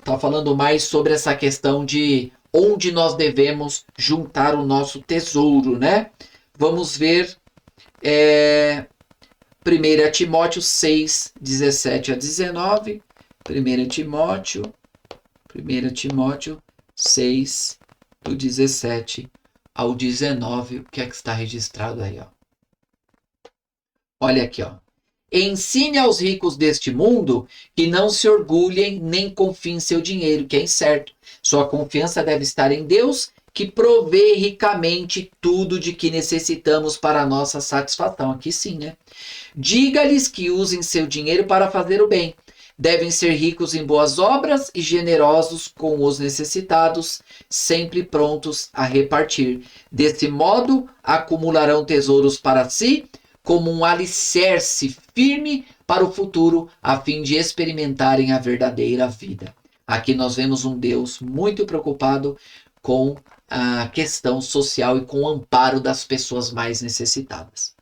Está falando mais sobre essa questão de onde nós devemos juntar o nosso tesouro, né? Vamos ver 1 Timóteo 6, 17 a 19. 1 Timóteo 6, do 17 ao 19. O que é que está registrado aí, ó? Olha aqui, ó. Ensine aos ricos deste mundo que não se orgulhem nem confiem em seu dinheiro, que é incerto. Sua confiança deve estar em Deus, que provê ricamente tudo de que necessitamos para a nossa satisfação. Aqui sim, né? Diga-lhes que usem seu dinheiro para fazer o bem. Devem ser ricos em boas obras e generosos com os necessitados, sempre prontos a repartir. Desse modo, acumularão tesouros para si, como um alicerce firme para o futuro, a fim de experimentarem a verdadeira vida. Aqui nós vemos um Deus muito preocupado com a questão social e com o amparo das pessoas mais necessitadas.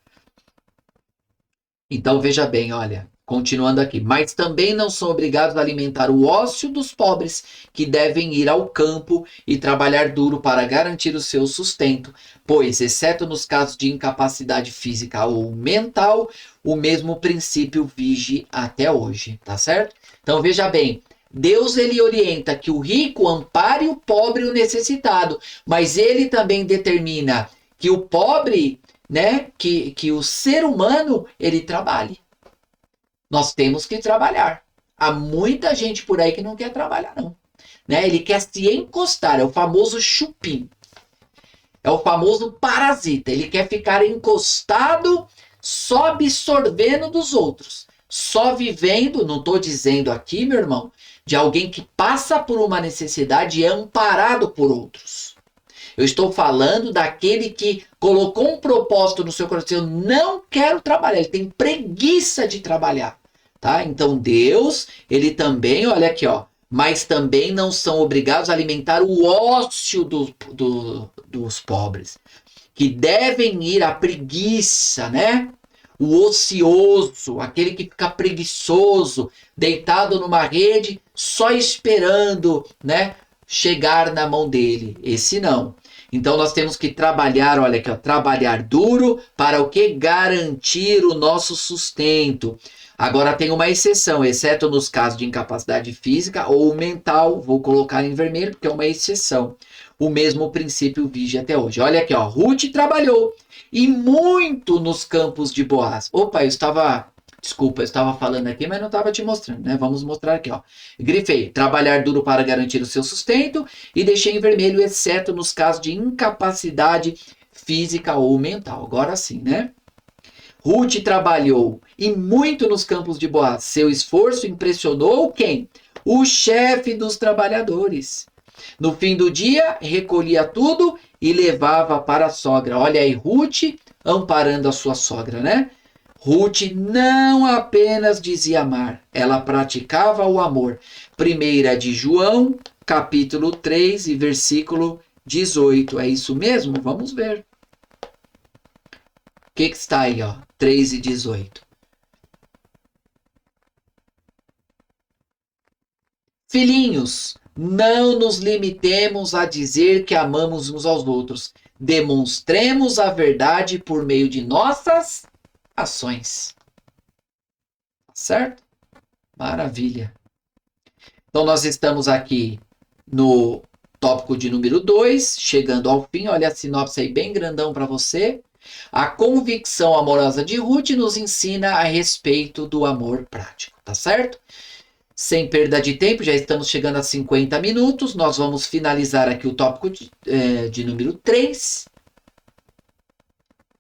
Então veja bem, olha, continuando aqui. Mas também não são obrigados a alimentar o ócio dos pobres, que devem ir ao campo e trabalhar duro para garantir o seu sustento, pois, exceto nos casos de incapacidade física ou mental, o mesmo princípio vige até hoje, tá certo? Então veja bem, Deus ele orienta que o rico ampare o pobre e o necessitado, mas ele também determina que o pobre, né, que o ser humano, ele trabalhe. Nós temos que trabalhar. Há muita gente por aí que não quer trabalhar, não. Né? Ele quer se encostar, é o famoso chupim. É o famoso parasita. Ele quer ficar encostado, só absorvendo dos outros. Só vivendo, não estou dizendo aqui, meu irmão, de alguém que passa por uma necessidade e é amparado por outros. Eu estou falando daquele que colocou um propósito no seu coração. Eu não quero trabalhar, ele tem preguiça de trabalhar. Tá? Então Deus, ele também, olha aqui, ó, mas também não são obrigados a alimentar o ócio dos pobres, que devem ir à preguiça, né? O ocioso, aquele que fica preguiçoso, deitado numa rede, só esperando, né, chegar na mão dele. Esse não. Então nós temos que trabalhar, olha aqui, ó, trabalhar duro para o que? Garantir o nosso sustento. Agora tem uma exceção, exceto nos casos de incapacidade física ou mental, vou colocar em vermelho porque é uma exceção. O mesmo princípio vige até hoje. Olha aqui, ó, Ruth trabalhou e muito nos campos de Boaz. Opa, eu estava falando aqui, mas não estava te mostrando, né? Vamos mostrar aqui, ó. Grifei, trabalhar duro para garantir o seu sustento e deixei em vermelho, exceto nos casos de incapacidade física ou mental. Agora sim, né? Ruth trabalhou e muito nos campos de Boaz. Seu esforço impressionou quem? O chefe dos trabalhadores. No fim do dia, recolhia tudo e levava para a sogra. Olha aí, Ruth amparando a sua sogra, né? Ruth não apenas dizia amar, ela praticava o amor. 1 de João, capítulo 3 e versículo 18. É isso mesmo? Vamos ver. O que está aí, ó? 3 e 18. Filhinhos, não nos limitemos a dizer que amamos uns aos outros. Demonstremos a verdade por meio de nossas ações. Certo? Maravilha. Então nós estamos aqui no tópico de número 2, chegando ao fim. Olha a sinopse aí bem grandão para você. A convicção amorosa de Ruth nos ensina a respeito do amor prático, tá certo? Sem perda de tempo, já estamos chegando a 50 minutos. Nós vamos finalizar aqui o tópico de número 3.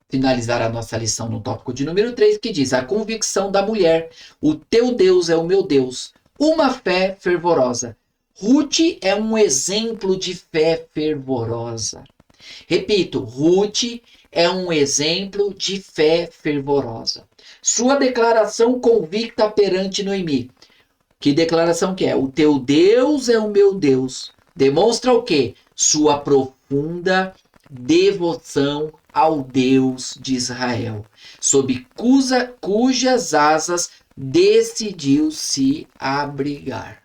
Finalizar a nossa lição no tópico de número 3, que diz: a convicção da mulher, o teu Deus é o meu Deus, uma fé fervorosa. Ruth é um exemplo de fé fervorosa. Repito, Ruth é um exemplo de fé fervorosa. Sua declaração convicta perante Noemi. Que declaração que é? O teu Deus é o meu Deus. Demonstra o quê? Sua profunda devoção ao Deus de Israel, sob cujas asas decidiu se abrigar.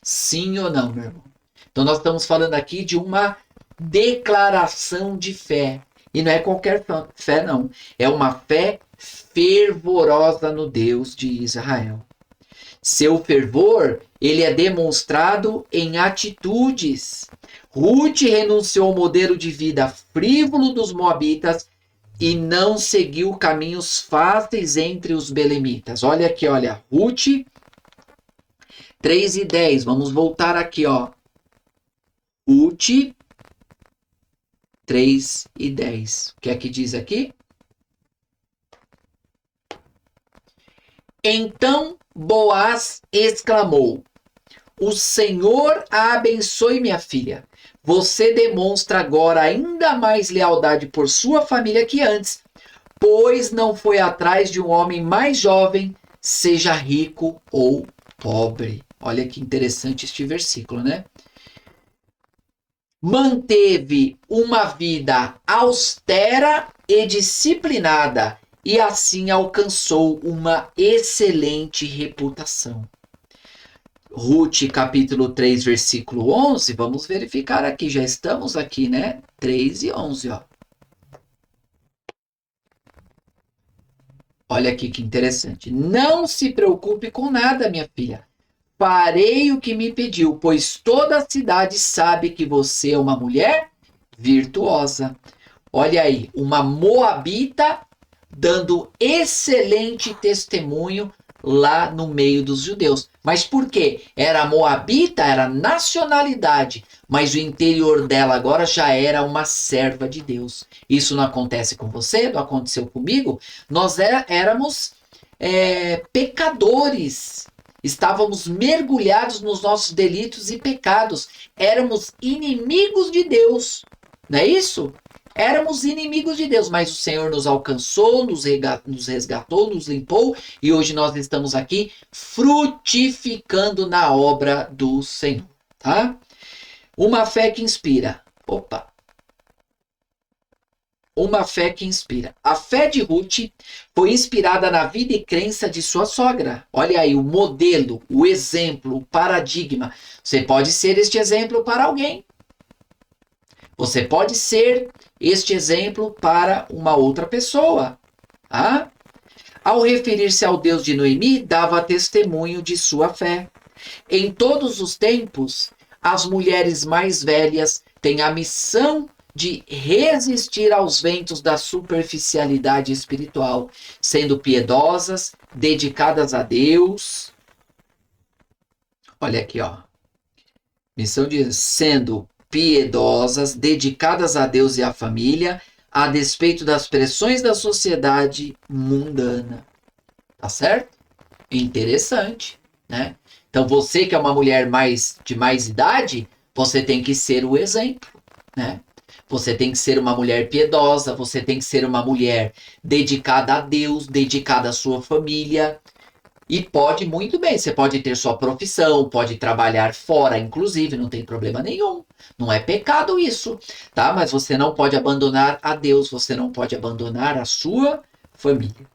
Sim ou não, meu irmão? Então nós estamos falando aqui de uma declaração de fé. E não é qualquer fé, não. É uma fé fervorosa no Deus de Israel. Seu fervor, ele é demonstrado em atitudes. Ruth renunciou ao modelo de vida frívolo dos moabitas e não seguiu caminhos fáceis entre os belemitas. Olha aqui, olha, Ruth 3:10. Vamos voltar aqui, ó. Ruth 3:10. O que é que diz aqui? Então Boaz exclamou: o Senhor a abençoe, minha filha. Você demonstra agora ainda mais lealdade por sua família que antes, pois não foi atrás de um homem mais jovem, seja rico ou pobre. Olha que interessante este versículo, né? Manteve uma vida austera e disciplinada e assim alcançou uma excelente reputação. Ruth, capítulo 3, versículo 11, vamos verificar aqui, já estamos aqui, né? 3:11, ó. Olha aqui que interessante. Não se preocupe com nada, minha filha. Farei o que me pediu, pois toda a cidade sabe que você é uma mulher virtuosa. Olha aí, uma moabita dando excelente testemunho lá no meio dos judeus. Mas por quê? Era moabita, era nacionalidade, mas o interior dela agora já era uma serva de Deus. Isso não acontece com você, não aconteceu comigo. Nós éramos pecadores. Estávamos mergulhados nos nossos delitos e pecados. Éramos inimigos de Deus. Não é isso? Éramos inimigos de Deus, mas o Senhor nos alcançou, nos resgatou, nos limpou e hoje nós estamos aqui frutificando na obra do Senhor, tá? Uma fé que inspira. Opa! Uma fé que inspira. A fé de Ruth foi inspirada na vida e crença de sua sogra. Olha aí o modelo, o exemplo, o paradigma. Você pode ser este exemplo para alguém. Você pode ser este exemplo para uma outra pessoa. Ah? Ao referir-se ao Deus de Noemi, dava testemunho de sua fé. Em todos os tempos, as mulheres mais velhas têm a missão de resistir aos ventos da superficialidade espiritual, sendo piedosas, dedicadas a Deus. Olha aqui, ó. Missão de sendo piedosas, dedicadas a Deus e à família, a despeito das pressões da sociedade mundana. Tá certo? Interessante, né? Então você que é uma mulher de mais idade, você tem que ser o exemplo, né? Você tem que ser uma mulher piedosa, você tem que ser uma mulher dedicada a Deus, dedicada à sua família. E pode muito bem, você pode ter sua profissão, pode trabalhar fora, inclusive, não tem problema nenhum. Não é pecado isso, tá? Mas você não pode abandonar a Deus, você não pode abandonar a sua família.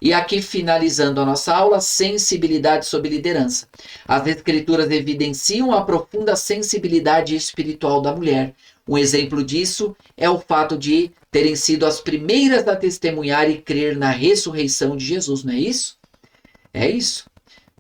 E aqui, finalizando a nossa aula, sensibilidade sobre liderança. As escrituras evidenciam a profunda sensibilidade espiritual da mulher. Um exemplo disso é o fato de terem sido as primeiras a testemunhar e crer na ressurreição de Jesus, não é isso? É isso.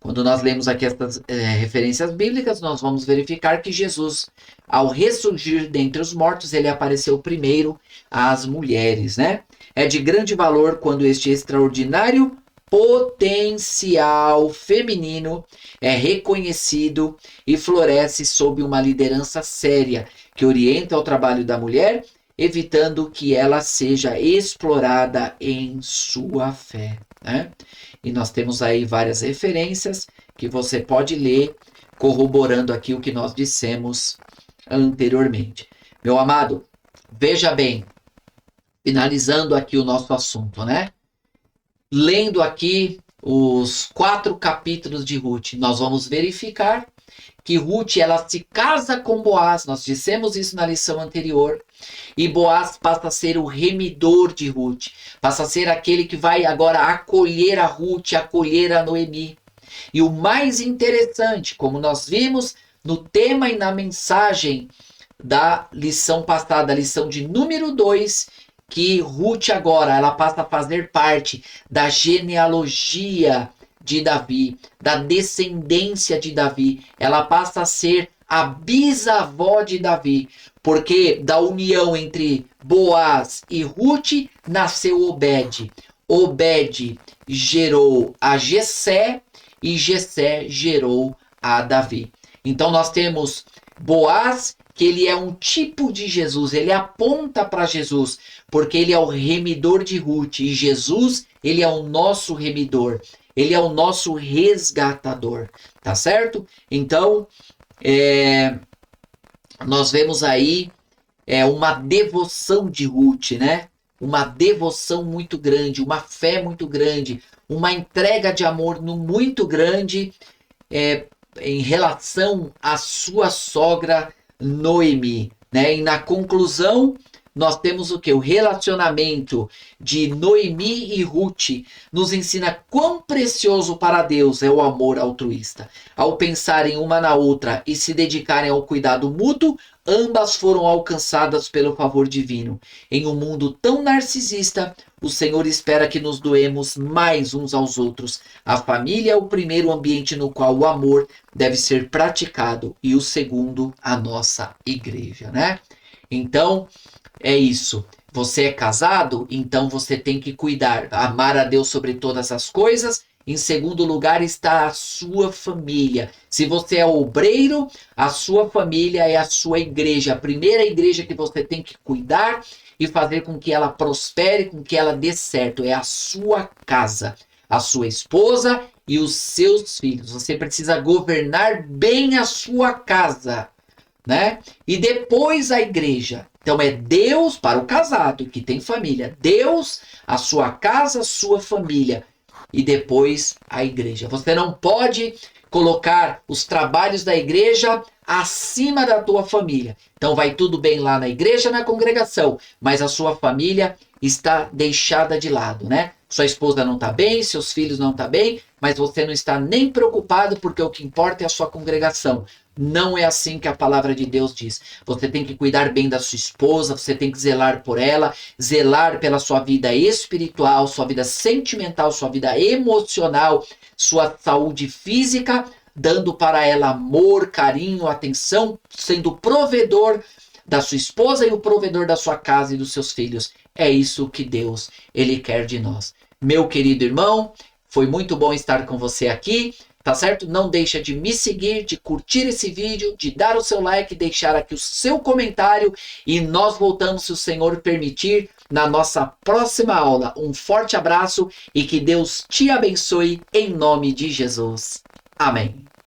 Quando nós lemos aqui essas referências bíblicas, nós vamos verificar que Jesus, ao ressurgir dentre os mortos, ele apareceu primeiro às mulheres, né? É de grande valor quando este extraordinário potencial feminino é reconhecido e floresce sob uma liderança séria, que orienta o trabalho da mulher, evitando que ela seja explorada em sua fé, né? E nós temos aí várias referências que você pode ler, corroborando aqui o que nós dissemos anteriormente. Meu amado, veja bem, finalizando aqui o nosso assunto, né? Lendo aqui os 4 capítulos de Ruth, nós vamos verificar que Ruth, ela se casa com Boaz, nós dissemos isso na lição anterior, e Boaz passa a ser o remidor de Ruth, passa a ser aquele que vai agora acolher a Ruth, acolher a Noemi. E o mais interessante, como nós vimos no tema e na mensagem da lição passada, a lição de número 2, que Ruth agora ela passa a fazer parte da genealogia de Davi, da descendência de Davi. Ela passa a ser a bisavó de Davi, porque da união entre Boaz e Ruth nasceu Obed. Obed gerou a Jessé e Jessé gerou a Davi. Então nós temos Boaz, que ele é um tipo de Jesus, ele aponta para Jesus, porque ele é o remidor de Ruth, e Jesus, ele é o nosso remidor, ele é o nosso resgatador, tá certo? Então, nós vemos aí uma devoção de Ruth, né? Uma devoção muito grande, uma fé muito grande, uma entrega de amor muito grande em relação à sua sogra Noemi, né? E na conclusão, nós temos o que? O relacionamento de Noemi e Ruth nos ensina quão precioso para Deus é o amor altruísta. Ao pensarem uma na outra e se dedicarem ao cuidado mútuo, ambas foram alcançadas pelo favor divino. Em um mundo tão narcisista, o Senhor espera que nos doemos mais uns aos outros. A família é o primeiro ambiente no qual o amor deve ser praticado e o segundo, a nossa igreja, né? Então, é isso. Você é casado, então você tem que cuidar, amar a Deus sobre todas as coisas. Em segundo lugar está a sua família. Se você é obreiro, a sua família é a sua igreja. A primeira igreja que você tem que cuidar e fazer com que ela prospere, com que ela dê certo, é a sua casa, a sua esposa e os seus filhos. Você precisa governar bem a sua casa, né? E depois a igreja. Então é Deus para o casado que tem família, Deus, a sua casa, a sua família e depois a igreja. Você não pode colocar os trabalhos da igreja acima da tua família. Então vai tudo bem lá na igreja, na congregação, mas a sua família está deixada de lado, né? Sua esposa não está bem, seus filhos não estão bem, mas você não está nem preocupado porque o que importa é a sua congregação. Não é assim que a palavra de Deus diz. Você tem que cuidar bem da sua esposa, você tem que zelar por ela, zelar pela sua vida espiritual, sua vida sentimental, sua vida emocional, sua saúde física, dando para ela amor, carinho, atenção, sendo o provedor da sua esposa e o provedor da sua casa e dos seus filhos. É isso que Deus, Ele quer de nós. Meu querido irmão, foi muito bom estar com você aqui. Tá certo? Não deixa de me seguir, de curtir esse vídeo, de dar o seu like, deixar aqui o seu comentário e nós voltamos, se o Senhor permitir, na nossa próxima aula. Um forte abraço e que Deus te abençoe em nome de Jesus. Amém.